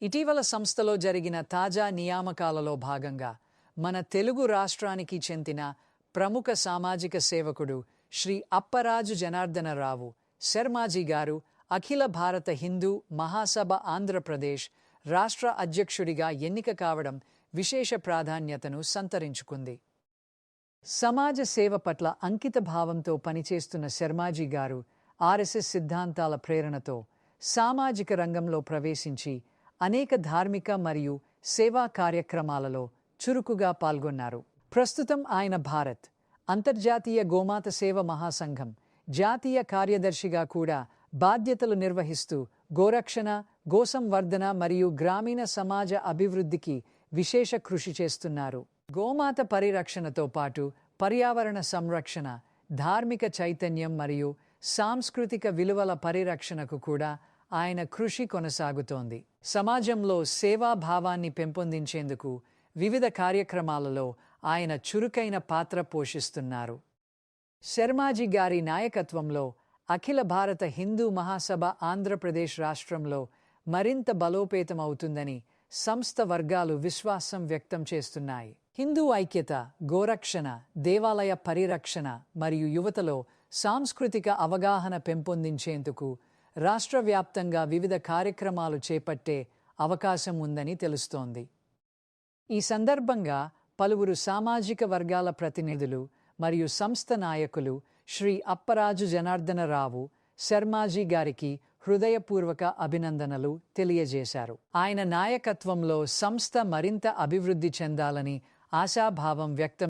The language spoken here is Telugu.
ఇటీవల సంస్థలో జరిగిన తాజా నియామకాలలో భాగంగా మన తెలుగు రాష్ట్రానికి చెందిన ప్రముఖ సామాజిక సేవకుడు శ్రీ అప్పరాజు జనార్దనరావు శర్మాజీ గారు అఖిల భారత హిందూ మహాసభ ఆంధ్రప్రదేశ్ రాష్ట్ర అధ్యక్షుడిగా ఎన్నిక కావడం విశేష ప్రాధాన్యతను సంతరించుకుంది. సమాజ సేవ పట్ల అంకిత భావంతో పనిచేస్తున్న శర్మాజీ గారు ఆర్ఎస్ఎస్ సిద్ధాంతాల ప్రేరణతో సామాజిక రంగంలో ప్రవేశించి అనేక ధార్మిక మరియు సేవా కార్యక్రమాలలో చురుకుగా పాల్గొన్నారు. ప్రస్తుతం ఆయన భారత్ అంతర్జాతీయ గోమాత సేవ మహాసంఘం జాతీయ కార్యదర్శిగా కూడా బాధ్యతలు నిర్వహిస్తూ గోరక్షణ, గోసంవర్ధన మరియు గ్రామీణ సమాజ అభివృద్ధికి విశేష కృషి చేస్తున్నారు. గోమాత పరిరక్షణతో పాటు పర్యావరణ సంరక్షణ, ధార్మిక చైతన్యం మరియు సాంస్కృతిక విలువల పరిరక్షణకు కూడా ఆయన కృషి కొనసాగుతోంది. సమాజంలో సేవాభావాన్ని పెంపొందించేందుకు వివిధ కార్యక్రమాలలో ఆయన చురుకైన పాత్ర పోషిస్తున్నారు. శర్మాజీ గారి నాయకత్వంలో అఖిల భారత హిందూ మహాసభ ఆంధ్రప్రదేశ్ రాష్ట్రంలో మరింత బలోపేతమవుతుందని సంస్థ వర్గాలు విశ్వాసం వ్యక్తం చేస్తున్నాయి. హిందూ ఐక్యత, గోరక్షణ, దేవాలయ పరిరక్షణ మరియు యువతలో సాంస్కృతిక అవగాహన పెంపొందించేందుకు రాష్ట్ర వ్యాప్తంగా వివిధ కార్యక్రమాలు చేపట్టే అవకాశం ఉందని తెలుస్తోంది. ఈ సందర్భంగా పలువురు సామాజిక వర్గాల ప్రతినిధులు మరియు సంస్థ నాయకులు శ్రీ అప్పరాజు జనార్దనరావు శర్మాజీ గారికి హృదయపూర్వక అభినందనలు తెలియజేశారు. ఆయన నాయకత్వంలో సంస్థ మరింత అభివృద్ధి చెందాలని ఆశాభావం వ్యక్తం